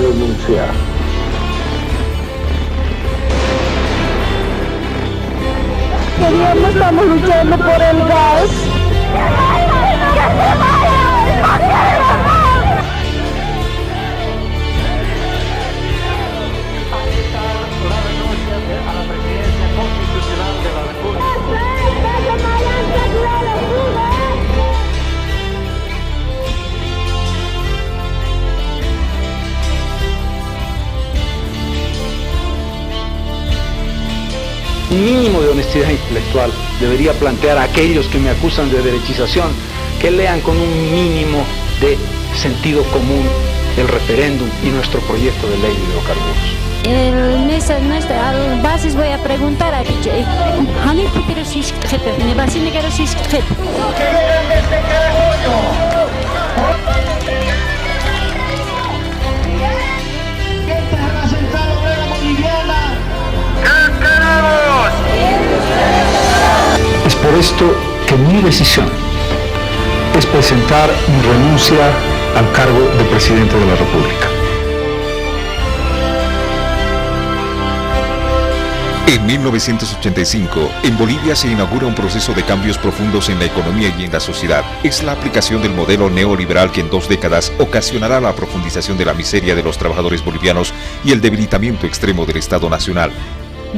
renunciar. Estamos luchando por el gas. Un mínimo de honestidad intelectual debería plantear a aquellos que me acusan de derechización que lean con un mínimo de sentido común el referéndum y nuestro proyecto de ley de hidrocarburos. En nuestras bases voy a preguntar a DJ. Es por esto que mi decisión es presentar mi renuncia al cargo de presidente de la República. En 1985, en Bolivia se inaugura un proceso de cambios profundos en la economía y en la sociedad. Es la aplicación del modelo neoliberal que en 2 décadas ocasionará la profundización de la miseria de los trabajadores bolivianos y el debilitamiento extremo del Estado Nacional.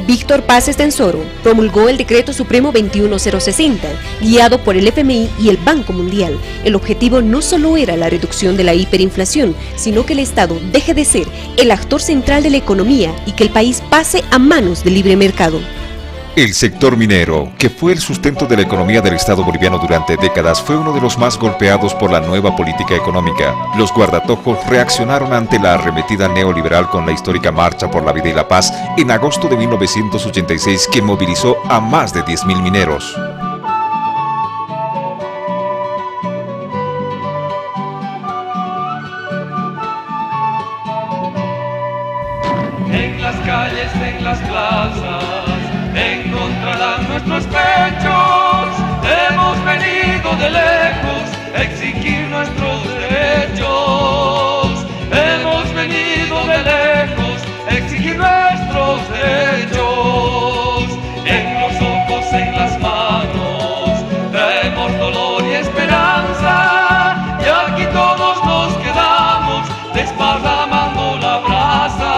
Víctor Paz Estenssoro promulgó el Decreto Supremo 21060, guiado por el FMI y el Banco Mundial. El objetivo no solo era la reducción de la hiperinflación, sino que el Estado deje de ser el actor central de la economía y que el país pase a manos del libre mercado. El sector minero, que fue el sustento de la economía del Estado boliviano durante décadas, fue uno de los más golpeados por la nueva política económica. Los guardatojos reaccionaron ante la arremetida neoliberal con la histórica Marcha por la Vida y la Paz en agosto de 1986, que movilizó a más de 10.000 mineros. En las calles, en las plazas, encontrarán nuestros pechos. Hemos venido de lejos a exigir nuestros derechos. Hemos venido de lejos a exigir nuestros derechos. En los ojos, en las manos, traemos dolor y esperanza. Y aquí todos nos quedamos desparramando la brasa.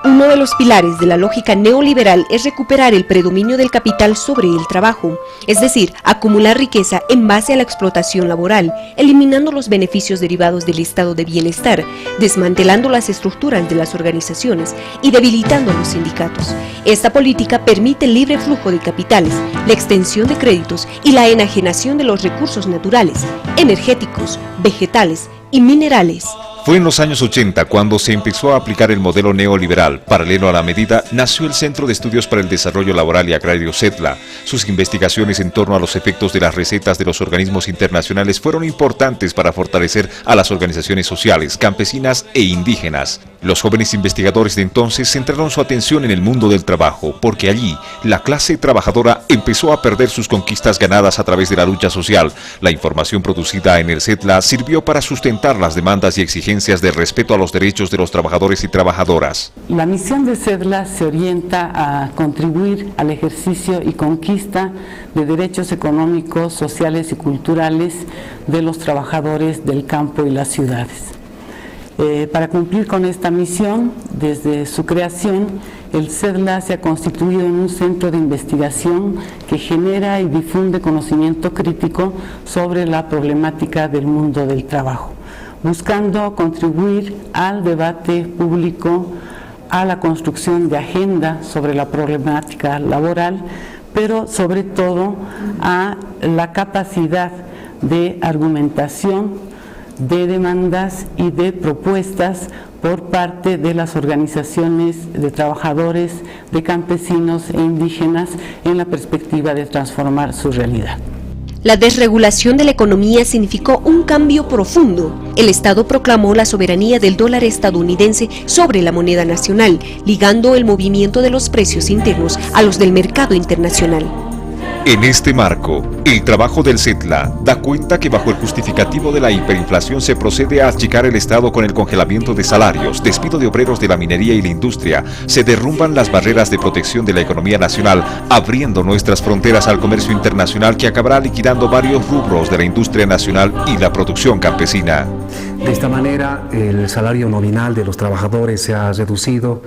Uno de los pilares de la lógica neoliberal es recuperar el predominio del capital sobre el trabajo, es decir, acumular riqueza en base a la explotación laboral, eliminando los beneficios derivados del estado de bienestar, desmantelando las estructuras de las organizaciones y debilitando a los sindicatos. Esta política permite el libre flujo de capitales, la extensión de créditos y la enajenación de los recursos naturales, energéticos, vegetales y minerales. Fue en los años 80 cuando se empezó a aplicar el modelo neoliberal. Paralelo a la medida, nació el Centro de Estudios para el Desarrollo Laboral y Agrario CEDLA. Sus investigaciones en torno a los efectos de las recetas de los organismos internacionales fueron importantes para fortalecer a las organizaciones sociales, campesinas e indígenas. Los jóvenes investigadores de entonces centraron su atención en el mundo del trabajo, porque allí la clase trabajadora empezó a perder sus conquistas ganadas a través de la lucha social. La información producida en el CEDLA sirvió para sustentar las demandas y exigencias de respeto a los derechos de los trabajadores y trabajadoras. La misión de CEDLA se orienta a contribuir al ejercicio y conquista de derechos económicos, sociales y culturales de los trabajadores del campo y las ciudades. Para cumplir con esta misión, desde su creación, el CEDLA se ha constituido en un centro de investigación que genera y difunde conocimiento crítico sobre la problemática del mundo del trabajo, buscando contribuir al debate público, a la construcción de agenda sobre la problemática laboral, pero sobre todo a la capacidad de argumentación, de demandas y de propuestas por parte de las organizaciones de trabajadores, de campesinos e indígenas en la perspectiva de transformar su realidad. La desregulación de la economía significó un cambio profundo. El Estado proclamó la soberanía del dólar estadounidense sobre la moneda nacional, ligando el movimiento de los precios internos a los del mercado internacional. En este marco, el trabajo del CETLA da cuenta que bajo el justificativo de la hiperinflación se procede a achicar el Estado con el congelamiento de salarios, despido de obreros de la minería y la industria, se derrumban las barreras de protección de la economía nacional, abriendo nuestras fronteras al comercio internacional que acabará liquidando varios rubros de la industria nacional y la producción campesina. De esta manera, el salario nominal de los trabajadores se ha reducido,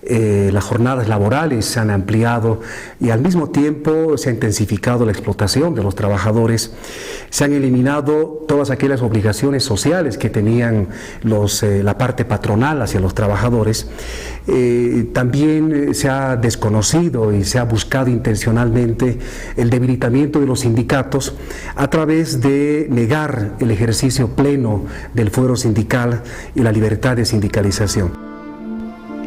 las jornadas laborales se han ampliado y al mismo tiempo se ha intensificado la explotación de los trabajadores, se han eliminado todas aquellas obligaciones sociales que tenían la parte patronal hacia los trabajadores, también se ha desconocido y se ha buscado intencionalmente el debilitamiento de los sindicatos a través de negar el ejercicio pleno del fuero sindical y la libertad de sindicalización.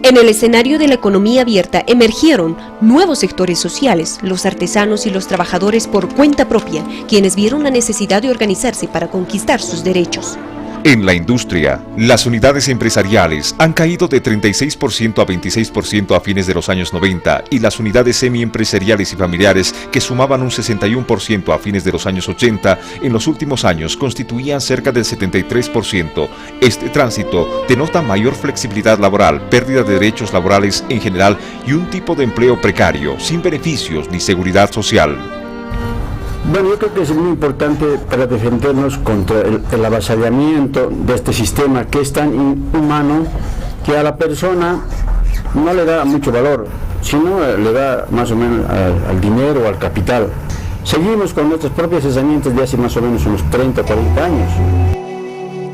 En el escenario de la economía abierta emergieron nuevos sectores sociales, los artesanos y los trabajadores por cuenta propia, quienes vieron la necesidad de organizarse para conquistar sus derechos. En la industria, las unidades empresariales han caído de 36% a 26% a fines de los años 90 y las unidades semiempresariales y familiares, que sumaban un 61% a fines de los años 80, en los últimos años constituían cerca del 73%. Este tránsito denota mayor flexibilidad laboral, pérdida de derechos laborales en general y un tipo de empleo precario, sin beneficios ni seguridad social. Bueno, yo creo que es muy importante para defendernos contra el avasallamiento de este sistema que es tan inhumano que a la persona no le da mucho valor, sino le da más o menos al dinero o al capital. Seguimos con nuestras propias herramientas de hace más o menos unos 30 o 40 años.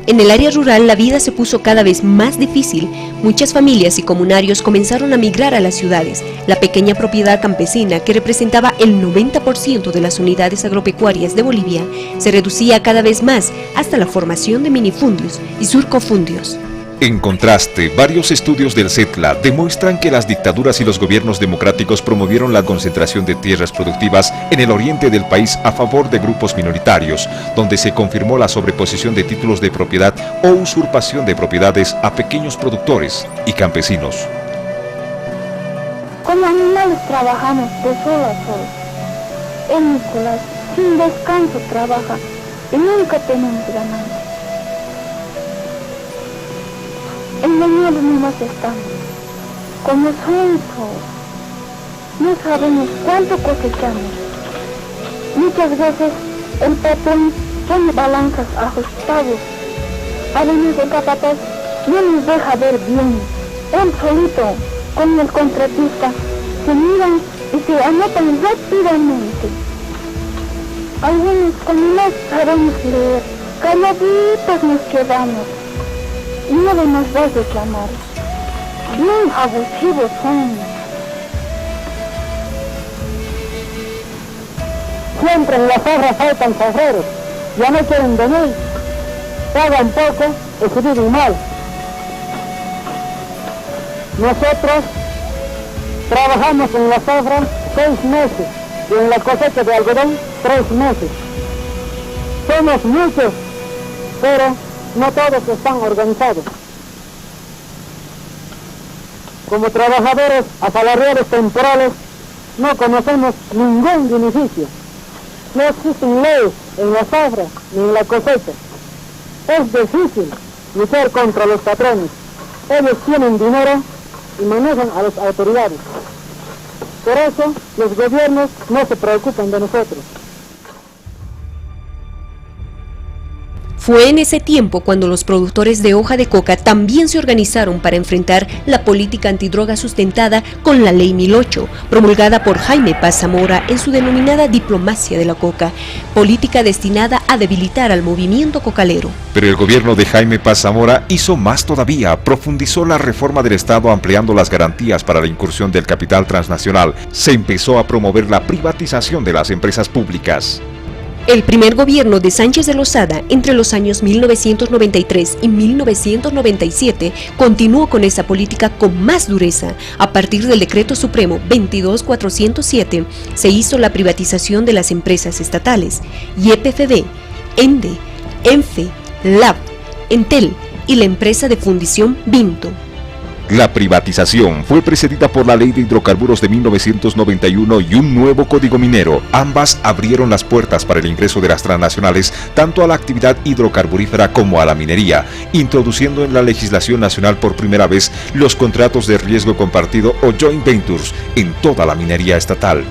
En el área rural la vida se puso cada vez más difícil. Muchas familias y comunarios comenzaron a migrar a las ciudades. La pequeña propiedad campesina, que representaba el 90% de las unidades agropecuarias de Bolivia, se reducía cada vez más hasta la formación de minifundios y surcofundios. En contraste, varios estudios del CETLA demuestran que las dictaduras y los gobiernos democráticos promovieron la concentración de tierras productivas en el oriente del país a favor de grupos minoritarios, donde se confirmó la sobreposición de títulos de propiedad o usurpación de propiedades a pequeños productores y campesinos. Como animales trabajamos de sol a sol. En Nicolás, sin descanso trabaja y nunca tenemos ganancia. Engañados nomás estamos, como son todos. No sabemos cuánto cosechamos. Muchas veces el patrón pone balanzas ajustados. Además el capataz no nos deja ver bien. Él solito, con el contratista, se miran y se anotan rápidamente. Algunos, como no sabemos leer, calladitos nos quedamos. Y no nos vas a reclamar. Bien abusivos son. Siempre en las obras faltan obreros. Ya no quieren venir. Pagan poco y se viven mal. Nosotros trabajamos en las obras 6 meses y en la cosecha de algodón 3 meses. Somos muchos, pero no todos están organizados. Como trabajadores asalariados temporales, no conocemos ningún beneficio. No existen leyes en las obras ni en la cosecha. Es difícil luchar contra los patrones. Ellos tienen dinero y manejan a las autoridades. Por eso los gobiernos no se preocupan de nosotros. Fue en ese tiempo cuando los productores de hoja de coca también se organizaron para enfrentar la política antidroga sustentada con la Ley 1008, promulgada por Jaime Paz Zamora en su denominada diplomacia de la coca, política destinada a debilitar al movimiento cocalero. Pero el gobierno de Jaime Paz Zamora hizo más todavía, profundizó la reforma del Estado ampliando las garantías para la incursión del capital transnacional. Se empezó a promover la privatización de las empresas públicas. El primer gobierno de Sánchez de Lozada, entre los años 1993 y 1997, continuó con esa política con más dureza. A partir del Decreto Supremo 22407, se hizo la privatización de las empresas estatales, YPFB, ENDE, ENFE, LAB, Entel y la empresa de fundición Vinto. La privatización fue precedida por la Ley de Hidrocarburos de 1991 y un nuevo Código Minero. Ambas abrieron las puertas para el ingreso de las transnacionales tanto a la actividad hidrocarburífera como a la minería, introduciendo en la legislación nacional por primera vez los contratos de riesgo compartido o joint ventures en toda la minería estatal.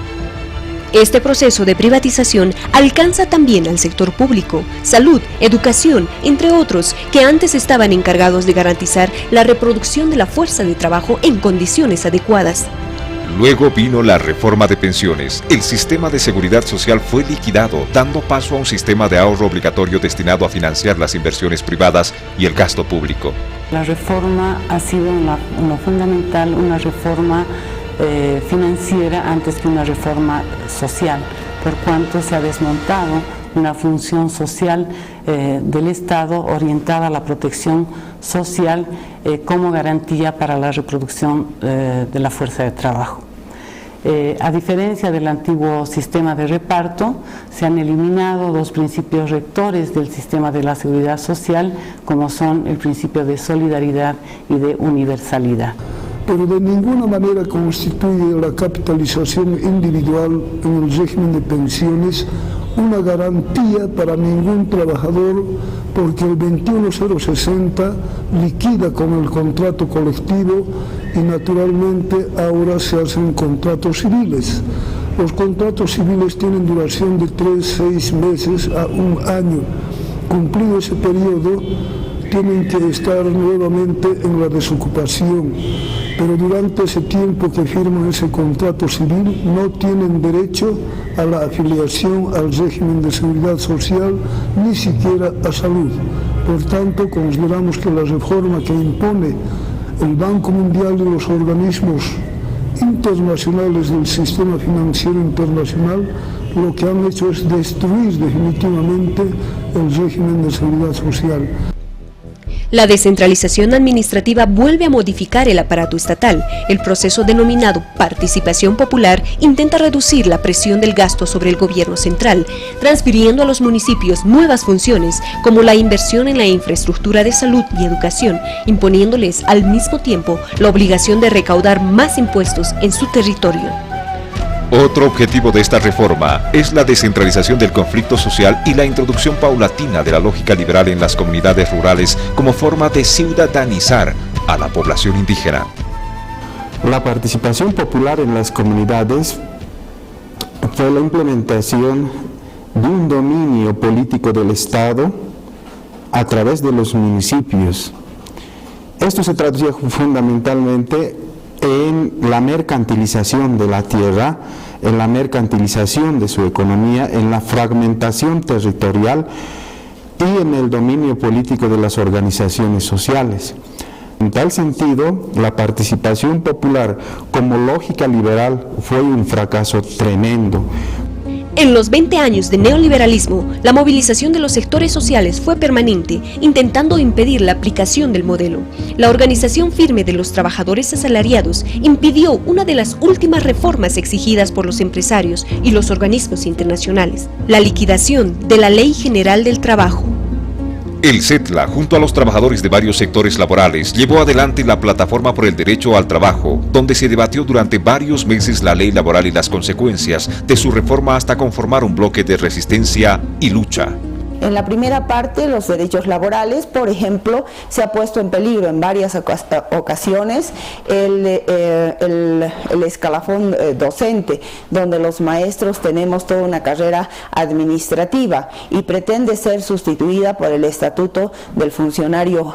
Este proceso de privatización alcanza también al sector público, salud, educación, entre otros, que antes estaban encargados de garantizar la reproducción de la fuerza de trabajo en condiciones adecuadas. Luego vino la reforma de pensiones. El sistema de seguridad social fue liquidado, dando paso a un sistema de ahorro obligatorio destinado a financiar las inversiones privadas y el gasto público. La reforma ha sido en lo fundamental una reforma financiera antes que una reforma social, por cuanto se ha desmontado una función social del Estado orientada a la protección social como garantía para la reproducción de la fuerza de trabajo. A diferencia del antiguo sistema de reparto, se han eliminado dos principios rectores del sistema de la seguridad social, como son el principio de solidaridad y de universalidad. Pero de ninguna manera constituye la capitalización individual en el régimen de pensiones una garantía para ningún trabajador, porque el 21060 liquida con el contrato colectivo y naturalmente ahora se hacen contratos civiles. Los contratos civiles tienen duración de 3, 6 meses a 1 año. Cumplido ese periodo, tienen que estar nuevamente en la desocupación, pero durante ese tiempo que firman ese contrato civil no tienen derecho a la afiliación al régimen de seguridad social, ni siquiera a salud. Por tanto, consideramos que la reforma que impone el Banco Mundial y los organismos internacionales del sistema financiero internacional lo que han hecho es destruir definitivamente el régimen de seguridad social. La descentralización administrativa vuelve a modificar el aparato estatal. El proceso denominado participación popular intenta reducir la presión del gasto sobre el gobierno central, transfiriendo a los municipios nuevas funciones como la inversión en la infraestructura de salud y educación, imponiéndoles al mismo tiempo la obligación de recaudar más impuestos en su territorio. Otro objetivo de esta reforma es la descentralización del conflicto social y la introducción paulatina de la lógica liberal en las comunidades rurales como forma de ciudadanizar a la población indígena. La participación popular en las comunidades fue la implementación de un dominio político del Estado a través de los municipios. Esto se traducía fundamentalmente en la mercantilización de la tierra, en la mercantilización de su economía, en la fragmentación territorial y en el dominio político de las organizaciones sociales. En tal sentido, la participación popular como lógica liberal fue un fracaso tremendo. En los 20 años de neoliberalismo, la movilización de los sectores sociales fue permanente, intentando impedir la aplicación del modelo. La organización firme de los trabajadores asalariados impidió una de las últimas reformas exigidas por los empresarios y los organismos internacionales, la liquidación de la Ley General del Trabajo. El CETLA, junto a los trabajadores de varios sectores laborales, llevó adelante la Plataforma por el Derecho al Trabajo, donde se debatió durante varios meses la ley laboral y las consecuencias de su reforma hasta conformar un bloque de resistencia y lucha. En la primera parte, los derechos laborales, por ejemplo, se ha puesto en peligro en varias ocasiones el escalafón docente, donde los maestros tenemos toda una carrera administrativa y pretende ser sustituida por el Estatuto del Funcionario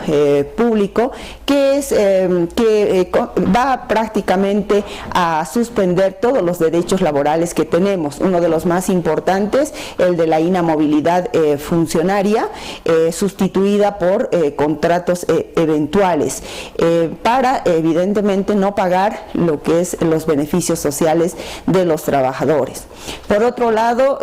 Público, que va prácticamente a suspender todos los derechos laborales que tenemos. Uno de los más importantes, el de la inamovilidad funcionaria, sustituida por contratos eventuales, para evidentemente no pagar lo que es los beneficios sociales de los trabajadores. Por otro lado,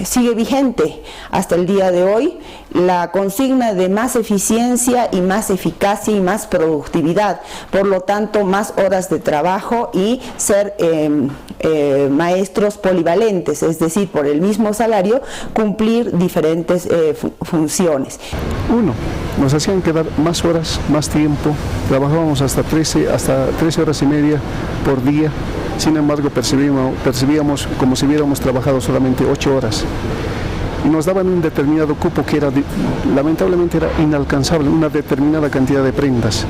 sigue vigente hasta el día de hoy la consigna de más eficiencia y más eficacia y más productividad, por lo tanto más horas de trabajo y ser maestros polivalentes, es decir, por el mismo salario cumplir diferentes diferentes funciones. Uno, nos hacían quedar más horas, más tiempo, trabajábamos hasta 13 horas y media por día, sin embargo percibíamos como si hubiéramos trabajado solamente 8 horas. Y nos daban un determinado cupo que lamentablemente era inalcanzable, una determinada cantidad de prendas.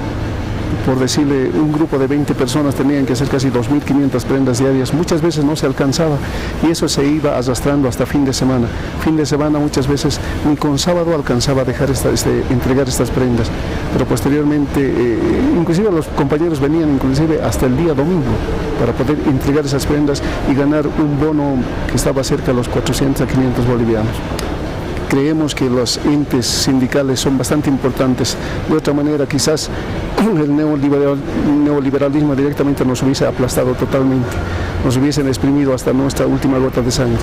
Por decirle, un grupo de 20 personas tenían que hacer casi 2.500 prendas diarias, muchas veces no se alcanzaba y eso se iba arrastrando hasta fin de semana. Fin de semana muchas veces ni con sábado alcanzaba a dejar entregar estas prendas, pero posteriormente inclusive los compañeros venían inclusive hasta el día domingo para poder entregar esas prendas y ganar un bono que estaba cerca de los 400 a 500 bolivianos. Creemos que los entes sindicales son bastante importantes. De otra manera, quizás el neoliberalismo directamente nos hubiese aplastado totalmente, nos hubiesen exprimido hasta nuestra última gota de sangre.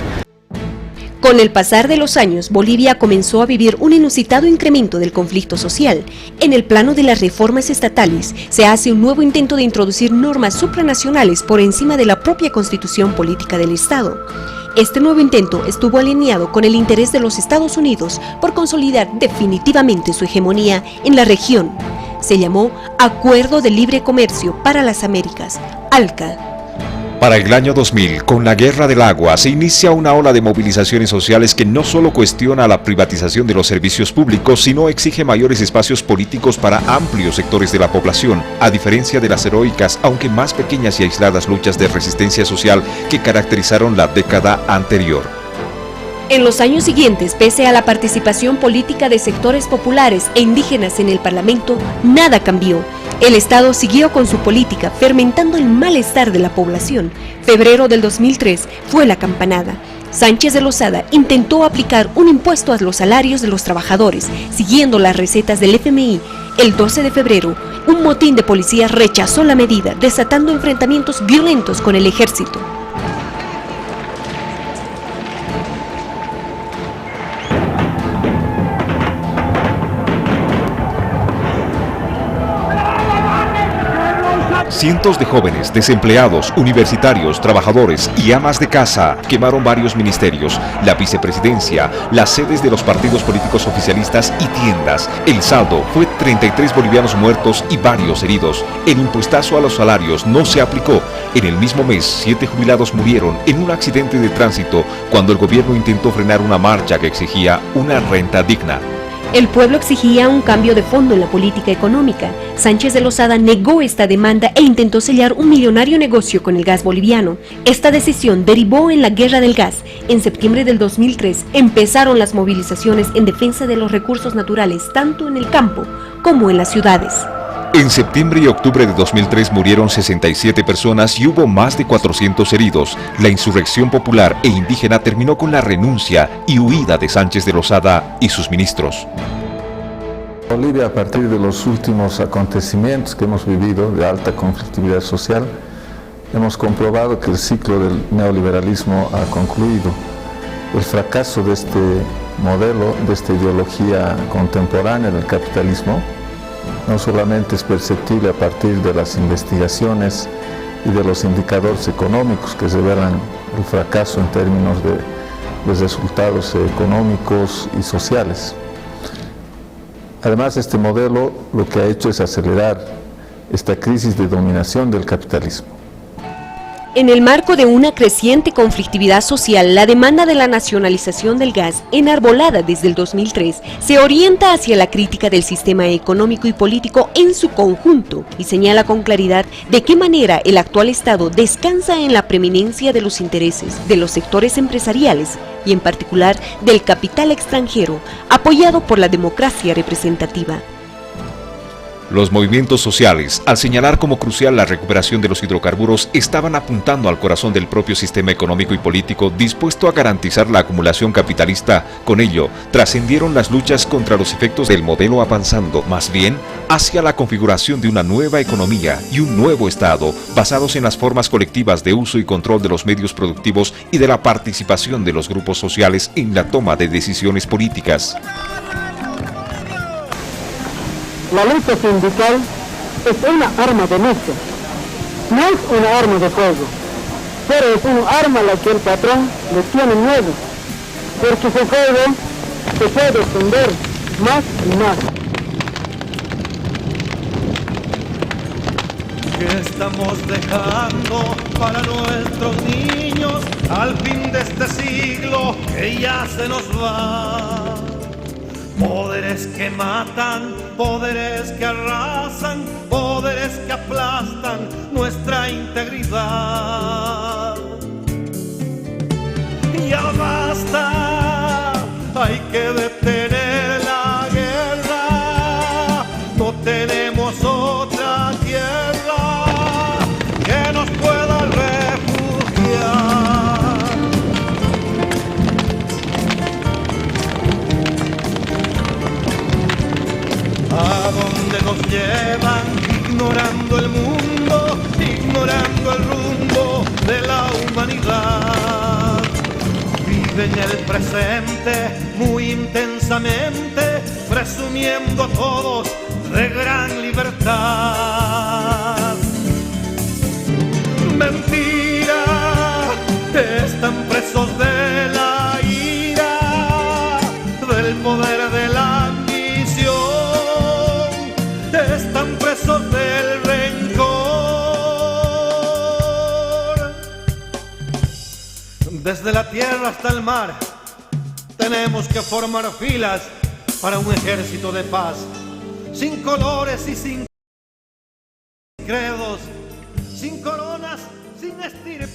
Con el pasar de los años, Bolivia comenzó a vivir un inusitado incremento del conflicto social. En el plano de las reformas estatales, se hace un nuevo intento de introducir normas supranacionales por encima de la propia constitución política del Estado. Este nuevo intento estuvo alineado con el interés de los Estados Unidos por consolidar definitivamente su hegemonía en la región. Se llamó Acuerdo de Libre Comercio para las Américas, ALCA. Para el año 2000, con la Guerra del Agua, se inicia una ola de movilizaciones sociales que no solo cuestiona la privatización de los servicios públicos, sino exige mayores espacios políticos para amplios sectores de la población, a diferencia de las heroicas, aunque más pequeñas y aisladas luchas de resistencia social que caracterizaron la década anterior. En los años siguientes, pese a la participación política de sectores populares e indígenas en el Parlamento, nada cambió. El Estado siguió con su política, fermentando el malestar de la población. Febrero del 2003 fue la campanada. Sánchez de Lozada intentó aplicar un impuesto a los salarios de los trabajadores, siguiendo las recetas del FMI. El 12 de febrero, un motín de policías rechazó la medida, desatando enfrentamientos violentos con el ejército. Cientos de jóvenes, desempleados, universitarios, trabajadores y amas de casa quemaron varios ministerios, la vicepresidencia, las sedes de los partidos políticos oficialistas y tiendas. El saldo fue 33 bolivianos muertos y varios heridos. El impuestazo a los salarios no se aplicó. En el mismo mes, 7 jubilados murieron en un accidente de tránsito cuando el gobierno intentó frenar una marcha que exigía una renta digna. El pueblo exigía un cambio de fondo en la política económica. Sánchez de Lozada negó esta demanda e intentó sellar un millonario negocio con el gas boliviano. Esta decisión derivó en la guerra del gas. En septiembre del 2003 empezaron las movilizaciones en defensa de los recursos naturales, tanto en el campo como en las ciudades. En septiembre y octubre de 2003 murieron 67 personas y hubo más de 400 heridos. La insurrección popular e indígena terminó con la renuncia y huida de Sánchez de Lozada y sus ministros. Bolivia, a partir de los últimos acontecimientos que hemos vivido de alta conflictividad social, hemos comprobado que el ciclo del neoliberalismo ha concluido. El fracaso de este modelo, de esta ideología contemporánea del capitalismo, no solamente es perceptible a partir de las investigaciones y de los indicadores económicos que revelan el fracaso en términos de resultados económicos y sociales. Además, este modelo lo que ha hecho es acelerar esta crisis de dominación del capitalismo. En el marco de una creciente conflictividad social, la demanda de la nacionalización del gas, enarbolada desde el 2003, se orienta hacia la crítica del sistema económico y político en su conjunto y señala con claridad de qué manera el actual Estado descansa en la preeminencia de los intereses de los sectores empresariales y en particular del capital extranjero, apoyado por la democracia representativa. Los movimientos sociales, al señalar como crucial la recuperación de los hidrocarburos, estaban apuntando al corazón del propio sistema económico y político dispuesto a garantizar la acumulación capitalista. Con ello, trascendieron las luchas contra los efectos del modelo avanzando, más bien, hacia la configuración de una nueva economía y un nuevo Estado, basados en las formas colectivas de uso y control de los medios productivos y de la participación de los grupos sociales en la toma de decisiones políticas. La lucha sindical es una arma de lucha, no es una arma de fuego, pero es una arma a la que el patrón le tiene miedo, porque su fuego se puede extender más y más. ¿Qué estamos dejando para nuestros niños al fin de este siglo que ya se nos va? Poderes que matan, poderes que arrasan, poderes que aplastan nuestra integridad. Ya basta, hay que detener la guerra, no tenemos otra tierra que nos pueda refugiar. ¿A dónde nos llevan? Ignorando el mundo, ignorando el rumbo de la humanidad. Vive en el presente muy intensamente, presumiendo a todos de gran libertad. Mentira, están presos de la ira, del poder de la ambición, están presos del rencor. Desde la tierra hasta el mar tenemos que formar filas para un ejército de paz, sin colores y sin credos, sin coronas, sin estirpe.